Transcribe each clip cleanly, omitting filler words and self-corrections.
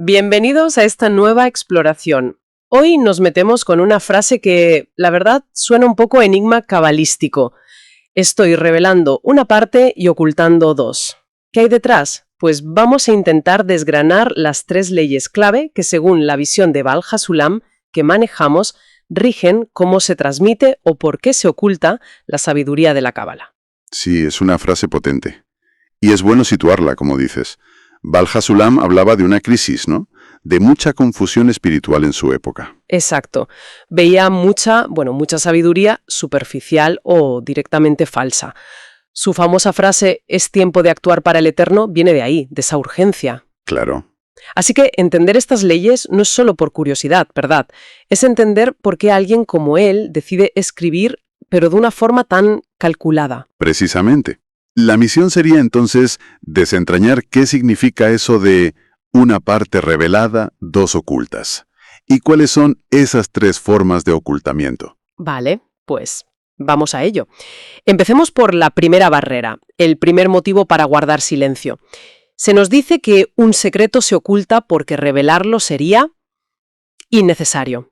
Bienvenidos a esta nueva exploración. Hoy nos metemos con una frase que, la verdad, suena un poco enigma cabalístico. Estoy revelando una parte y ocultando dos. ¿Qué hay detrás? Pues vamos a intentar desgranar las tres leyes clave que, según la visión de Val Hasulam que manejamos, rigen cómo se transmite o por qué se oculta la sabiduría de la Cábala. Sí, es una frase potente. Y es bueno situarla, como dices. Val Hasulam hablaba de una crisis, ¿no? De mucha confusión espiritual en su época. Exacto. Veía mucha sabiduría superficial o directamente falsa. Su famosa frase, "es tiempo de actuar para el Eterno", viene de ahí, de esa urgencia. Claro. Así que entender estas leyes no es solo por curiosidad, ¿verdad? Es entender por qué alguien como él decide escribir, pero de una forma tan calculada. Precisamente. La misión sería entonces desentrañar qué significa eso de una parte revelada, dos ocultas. ¿Y cuáles son esas tres formas de ocultamiento? Vale, pues vamos a ello. Empecemos por la primera barrera, el primer motivo para guardar silencio. Se nos dice que un secreto se oculta porque revelarlo sería innecesario.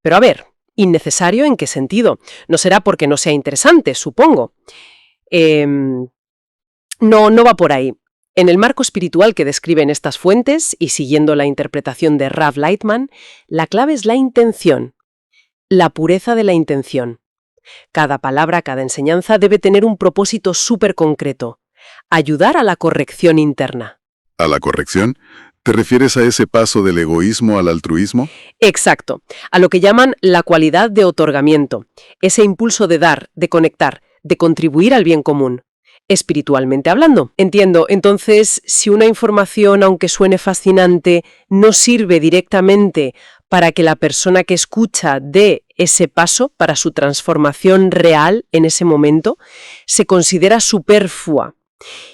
Pero a ver, ¿innecesario en qué sentido? No será porque no sea interesante, supongo. No va por ahí. En el marco espiritual que describen estas fuentes, y siguiendo la interpretación de Rav Lightman, la clave es la intención, la pureza de la intención. Cada palabra, cada enseñanza debe tener un propósito súper concreto: ayudar a la corrección interna. ¿A la corrección? ¿Te refieres a ese paso del egoísmo al altruismo? Exacto, a lo que llaman la cualidad de otorgamiento, ese impulso de dar, de conectar, de contribuir al bien común. Espiritualmente hablando. Entiendo, entonces, si una información, aunque suene fascinante, no sirve directamente para que la persona que escucha dé ese paso para su transformación real en ese momento, se considera superflua,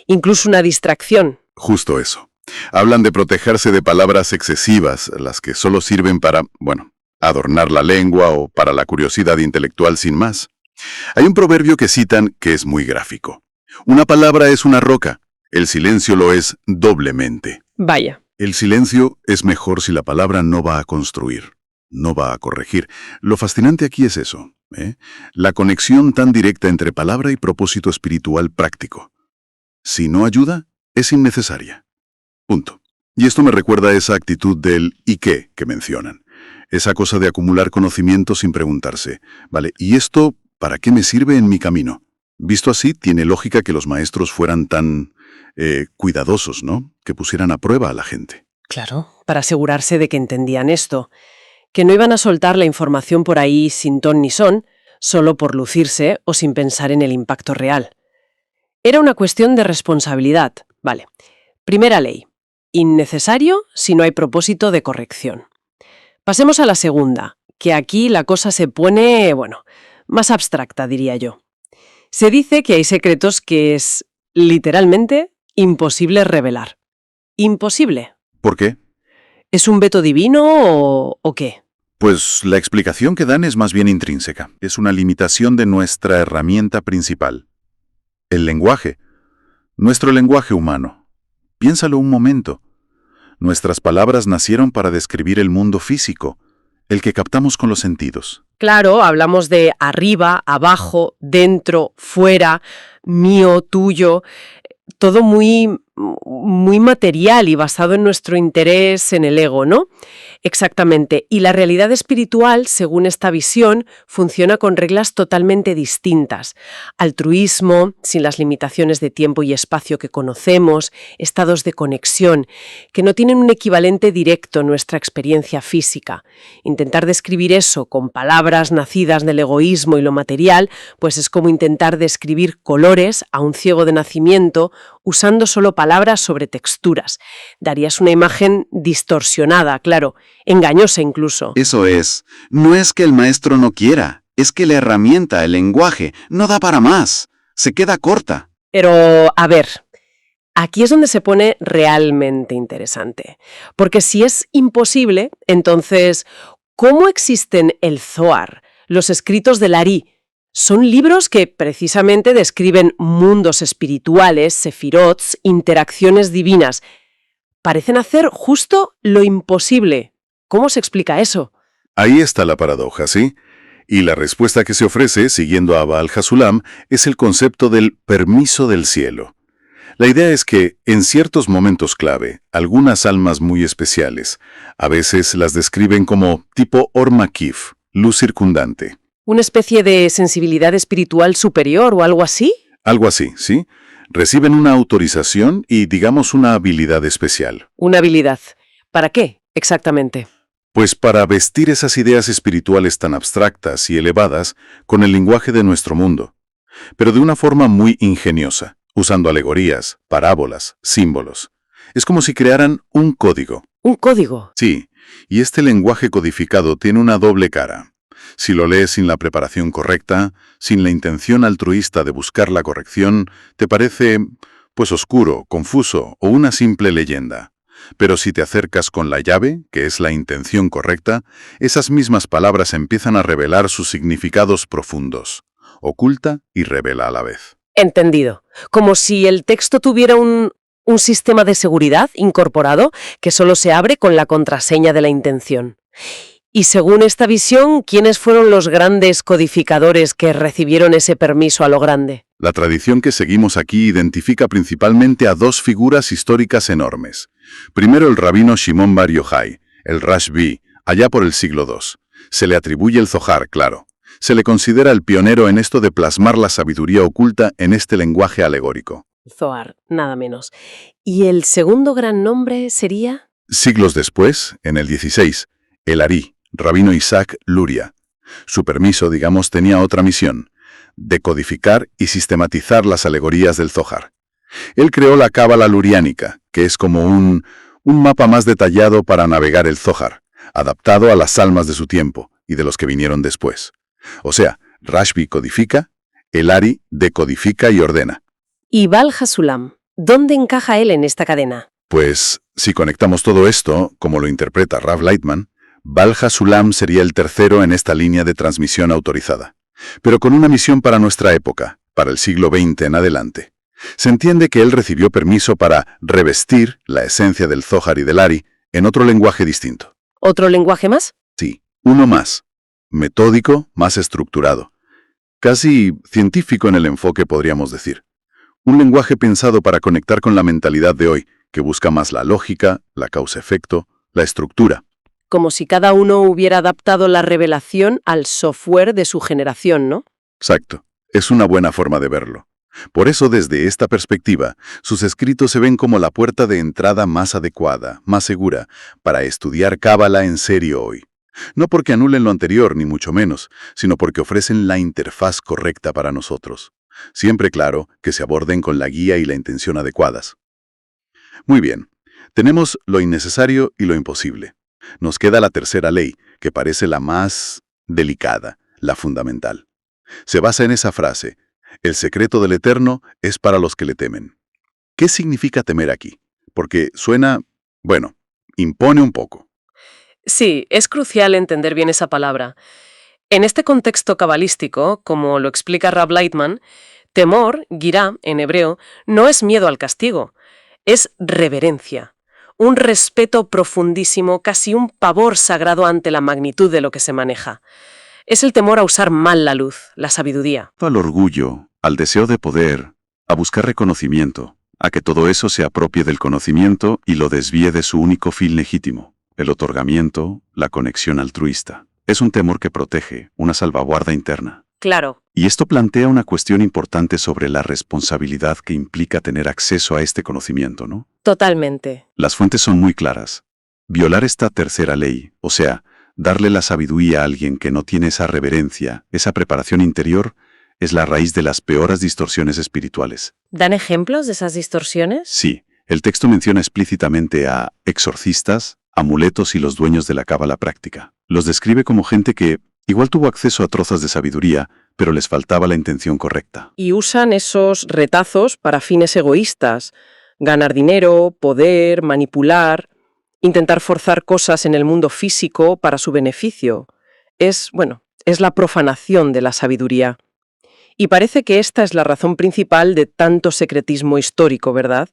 incluso una distracción. Justo eso. Hablan de protegerse de palabras excesivas, las que solo sirven para, adornar la lengua o para la curiosidad intelectual sin más. Hay un proverbio que citan que es muy gráfico. Una palabra es una roca, el silencio lo es doblemente. Vaya. El silencio es mejor si la palabra no va a construir, no va a corregir. Lo fascinante aquí es eso, la conexión tan directa entre palabra y propósito espiritual práctico. Si no ayuda, es innecesaria. Punto. Y esto me recuerda a esa actitud del ¿y qué? Que mencionan. Esa cosa de acumular conocimiento sin preguntarse, ¿vale? ¿Y esto para qué me sirve en mi camino? Visto así, tiene lógica que los maestros fueran tan cuidadosos, ¿no? Que pusieran a prueba a la gente. Claro, para asegurarse de que entendían esto, que no iban a soltar la información por ahí sin ton ni son, solo por lucirse o sin pensar en el impacto real. Era una cuestión de responsabilidad. Vale. Primera ley. Innecesario si no hay propósito de corrección. Pasemos a la segunda, que aquí la cosa se pone, más abstracta, diría yo. Se dice que hay secretos que es, literalmente, imposible revelar. Imposible. ¿Por qué? ¿Es un veto divino o qué? Pues la explicación que dan es más bien intrínseca. Es una limitación de nuestra herramienta principal. El lenguaje. Nuestro lenguaje humano. Piénsalo un momento. Nuestras palabras nacieron para describir el mundo físico, el que captamos con los sentidos. Claro, hablamos de arriba, abajo, dentro, fuera, mío, tuyo, todo muy material y basado en nuestro interés en el ego, ¿no? Exactamente. Y la realidad espiritual, según esta visión, funciona con reglas totalmente distintas. Altruismo, sin las limitaciones de tiempo y espacio que conocemos, estados de conexión, que no tienen un equivalente directo en nuestra experiencia física. Intentar describir eso con palabras nacidas del egoísmo y lo material, pues es como intentar describir colores a un ciego de nacimiento usando solo palabras sobre texturas. Darías una imagen distorsionada, claro, engañosa incluso. Eso es. No es que el maestro no quiera, es que la herramienta, el lenguaje, no da para más. Se queda corta. Pero, a ver, aquí es donde se pone realmente interesante. Porque si es imposible, entonces, ¿cómo existen el Zohar, los escritos del Ari? Son libros que precisamente describen mundos espirituales, sefirots, interacciones divinas. Parecen hacer justo lo imposible. ¿Cómo se explica eso? Ahí está la paradoja, ¿sí? Y la respuesta que se ofrece, siguiendo a Baal Hasulam, es el concepto del permiso del cielo. La idea es que, en ciertos momentos clave, algunas almas muy especiales, a veces las describen como tipo Or Makif, luz circundante. ¿Una especie de sensibilidad espiritual superior o algo así? Algo así, ¿sí? Reciben una autorización y, digamos, una habilidad especial. Una habilidad. ¿Para qué, exactamente? Pues para vestir esas ideas espirituales tan abstractas y elevadas con el lenguaje de nuestro mundo, pero de una forma muy ingeniosa, usando alegorías, parábolas, símbolos. Es como si crearan un código. ¿Un código? Sí, y este lenguaje codificado tiene una doble cara. Si lo lees sin la preparación correcta, sin la intención altruista de buscar la corrección, te parece, pues, oscuro, confuso o una simple leyenda. Pero si te acercas con la llave, que es la intención correcta, esas mismas palabras empiezan a revelar sus significados profundos. Oculta y revela a la vez. Entendido. Como si el texto tuviera un sistema de seguridad incorporado que solo se abre con la contraseña de la intención. Y según esta visión, ¿quiénes fueron los grandes codificadores que recibieron ese permiso a lo grande? La tradición que seguimos aquí identifica principalmente a dos figuras históricas enormes. Primero el rabino Shimon Bar Yochai, el Rashbi, allá por el siglo II. Se le atribuye el Zohar, claro. Se le considera el pionero en esto de plasmar la sabiduría oculta en este lenguaje alegórico. Zohar, nada menos. ¿Y el segundo gran nombre sería? Siglos después, en el 16, el Ari, rabino Isaac Luria. Su permiso, digamos, tenía otra misión: decodificar y sistematizar las alegorías del Zohar. Él creó la Cábala luriánica, que es como un mapa más detallado para navegar el Zohar, adaptado a las almas de su tiempo y de los que vinieron después. O sea, Rashbi codifica, el Ari decodifica y ordena. ¿Y Baal Hasulam? ¿Dónde encaja él en esta cadena? Pues, si conectamos todo esto, como lo interpreta Rav Lightman, Baal Hasulam sería el tercero en esta línea de transmisión autorizada, pero con una misión para nuestra época, para el siglo XX en adelante. Se entiende que él recibió permiso para revestir la esencia del Zohar y del Ari en otro lenguaje distinto. ¿Otro lenguaje más? Sí, uno más. Metódico, más estructurado. Casi científico en el enfoque, podríamos decir. Un lenguaje pensado para conectar con la mentalidad de hoy, que busca más la lógica, la causa-efecto, la estructura. Como si cada uno hubiera adaptado la revelación al software de su generación, ¿no? Exacto. Es una buena forma de verlo. Por eso, desde esta perspectiva, sus escritos se ven como la puerta de entrada más adecuada, más segura, para estudiar Cábala en serio hoy. No porque anulen lo anterior, ni mucho menos, sino porque ofrecen la interfaz correcta para nosotros. Siempre claro que se aborden con la guía y la intención adecuadas. Muy bien, tenemos lo innecesario y lo imposible. Nos queda la tercera ley, que parece la más delicada, la fundamental. Se basa en esa frase: el secreto del Eterno es para los que le temen. ¿Qué significa temer aquí? Porque suena, bueno, impone un poco. Sí, es crucial entender bien esa palabra. En este contexto cabalístico, como lo explica Rav Lightman, temor, girá, en hebreo, no es miedo al castigo, es reverencia, un respeto profundísimo, casi un pavor sagrado ante la magnitud de lo que se maneja. Es el temor a usar mal la luz, la sabiduría. Al orgullo, al deseo de poder, a buscar reconocimiento, a que todo eso se apropie del conocimiento y lo desvíe de su único fin legítimo, el otorgamiento, la conexión altruista. Es un temor que protege, una salvaguarda interna. Claro. Y esto plantea una cuestión importante sobre la responsabilidad que implica tener acceso a este conocimiento, ¿no? Totalmente. Las fuentes son muy claras. Violar esta tercera ley, o sea, darle la sabiduría a alguien que no tiene esa reverencia, esa preparación interior, es la raíz de las peores distorsiones espirituales. ¿Dan ejemplos de esas distorsiones? Sí, el texto menciona explícitamente a exorcistas, amuletos y los dueños de la cábala práctica. Los describe como gente que igual tuvo acceso a trozos de sabiduría, pero les faltaba la intención correcta. Y usan esos retazos para fines egoístas. Ganar dinero, poder, manipular, intentar forzar cosas en el mundo físico para su beneficio. Es la profanación de la sabiduría. Y parece que esta es la razón principal de tanto secretismo histórico, ¿verdad?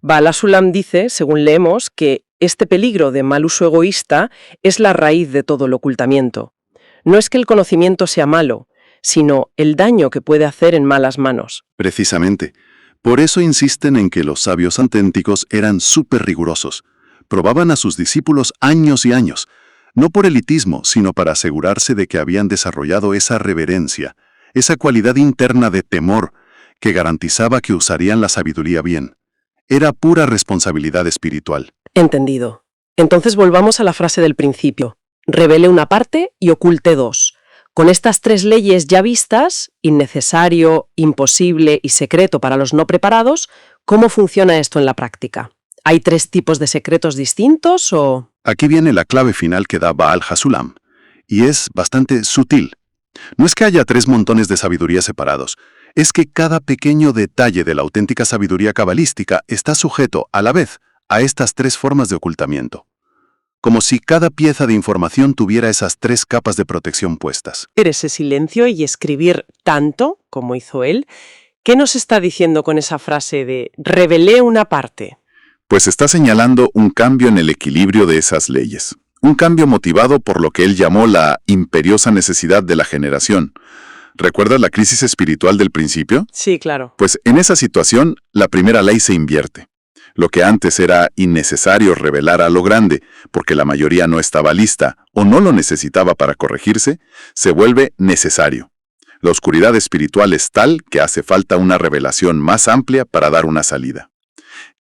Baal HaSulam dice, según leemos, que este peligro de mal uso egoísta es la raíz de todo el ocultamiento. No es que el conocimiento sea malo, sino el daño que puede hacer en malas manos. Precisamente. Por eso insisten en que los sabios auténticos eran súper rigurosos. Probaban a sus discípulos años y años, no por elitismo, sino para asegurarse de que habían desarrollado esa reverencia, esa cualidad interna de temor que garantizaba que usarían la sabiduría bien. Era pura responsabilidad espiritual. Entendido. Entonces volvamos a la frase del principio. Revele una parte y oculte dos. Con estas tres leyes ya vistas, innecesario, imposible y secreto para los no preparados, ¿cómo funciona esto en la práctica? ¿Hay tres tipos de secretos distintos o...? Aquí viene la clave final que da Baal HaSulam, y es bastante sutil. No es que haya tres montones de sabiduría separados, es que cada pequeño detalle de la auténtica sabiduría cabalística está sujeto, a la vez, a estas tres formas de ocultamiento. Como si cada pieza de información tuviera esas tres capas de protección puestas. Ese silencio y escribir tanto, como hizo él, ¿qué nos está diciendo con esa frase de revelé una parte? Pues está señalando un cambio en el equilibrio de esas leyes. Un cambio motivado por lo que él llamó la imperiosa necesidad de la generación. ¿Recuerdas la crisis espiritual del principio? Sí, claro. Pues en esa situación, la primera ley se invierte. Lo que antes era innecesario revelar a lo grande, porque la mayoría no estaba lista o no lo necesitaba para corregirse, se vuelve necesario. La oscuridad espiritual es tal que hace falta una revelación más amplia para dar una salida.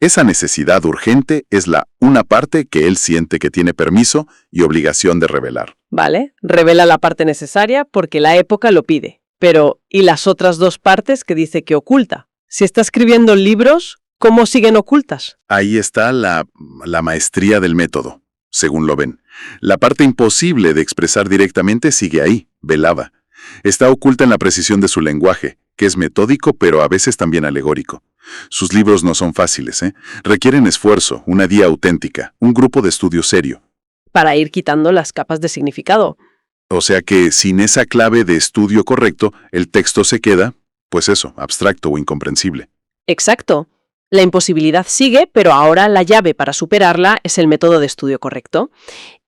Esa necesidad urgente es la una parte que él siente que tiene permiso y obligación de revelar. Vale, revela la parte necesaria porque la época lo pide. Pero, ¿y las otras dos partes que dice que oculta? Si está escribiendo libros, ¿cómo siguen ocultas? Ahí está la maestría del método, según lo ven. La parte imposible de expresar directamente sigue ahí, velada. Está oculta en la precisión de su lenguaje, que es metódico pero a veces también alegórico. Sus libros no son fáciles, Requieren esfuerzo, una guía auténtica, un grupo de estudio serio. Para ir quitando las capas de significado. O sea que sin esa clave de estudio correcto, el texto se queda, pues eso, abstracto o incomprensible. Exacto. La imposibilidad sigue, pero ahora la llave para superarla es el método de estudio correcto.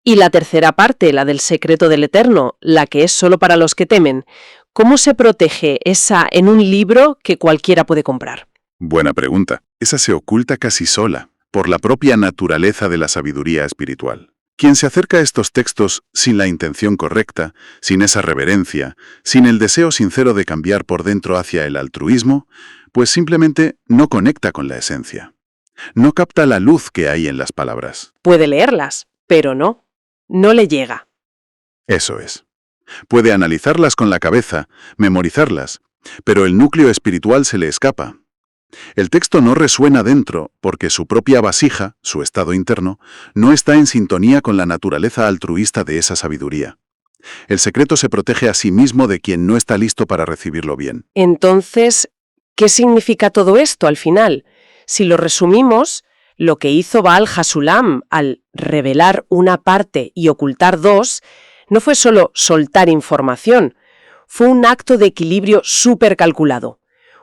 Y la tercera parte, la del secreto del Eterno, la que es solo para los que temen, ¿cómo se protege esa en un libro que cualquiera puede comprar? Buena pregunta. Esa se oculta casi sola, por la propia naturaleza de la sabiduría espiritual. Quien se acerca a estos textos sin la intención correcta, sin esa reverencia, sin el deseo sincero de cambiar por dentro hacia el altruismo, pues simplemente no conecta con la esencia. No capta la luz que hay en las palabras. Puede leerlas, pero no le llega. Eso es. Puede analizarlas con la cabeza, memorizarlas, pero el núcleo espiritual se le escapa. El texto no resuena dentro porque su propia vasija, su estado interno, no está en sintonía con la naturaleza altruista de esa sabiduría. El secreto se protege a sí mismo de quien no está listo para recibirlo bien. Entonces, ¿qué significa todo esto al final? Si lo resumimos, lo que hizo Baal HaSulam al revelar una parte y ocultar dos, no fue solo soltar información, fue un acto de equilibrio súper calculado.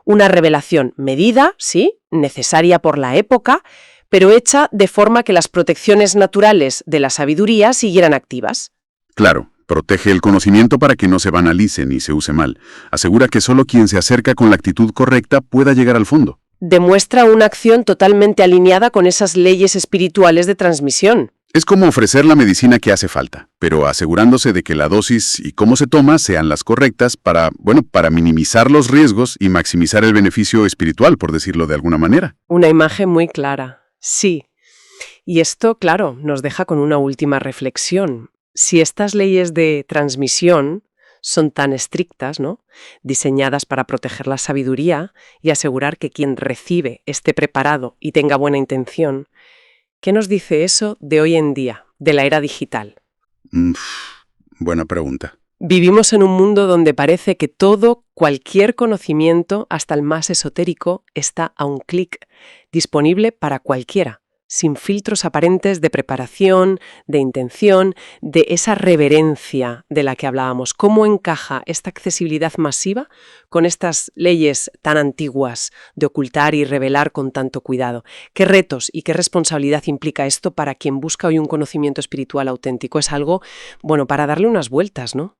Una revelación medida, sí, necesaria por la época, pero hecha de forma que las protecciones naturales de la sabiduría siguieran activas. Claro, protege el conocimiento para que no se banalice ni se use mal. Asegura que solo quien se acerca con la actitud correcta pueda llegar al fondo. Demuestra una acción totalmente alineada con esas leyes espirituales de transmisión. Es como ofrecer la medicina que hace falta, pero asegurándose de que la dosis y cómo se toma sean las correctas para minimizar los riesgos y maximizar el beneficio espiritual, por decirlo de alguna manera. Una imagen muy clara. Sí. Y esto, claro, nos deja con una última reflexión. Si estas leyes de transmisión son tan estrictas, ¿no?, diseñadas para proteger la sabiduría y asegurar que quien recibe esté preparado y tenga buena intención, ¿qué nos dice eso de hoy en día, de la era digital? Buena pregunta. Vivimos en un mundo donde parece que cualquier conocimiento, hasta el más esotérico, está a un clic, disponible para cualquiera. sin filtros aparentes de preparación, de intención, de esa reverencia de la que hablábamos. ¿Cómo encaja esta accesibilidad masiva con estas leyes tan antiguas de ocultar y revelar con tanto cuidado? ¿Qué retos y qué responsabilidad implica esto para quien busca hoy un conocimiento espiritual auténtico? Es algo, bueno, para darle unas vueltas, ¿no?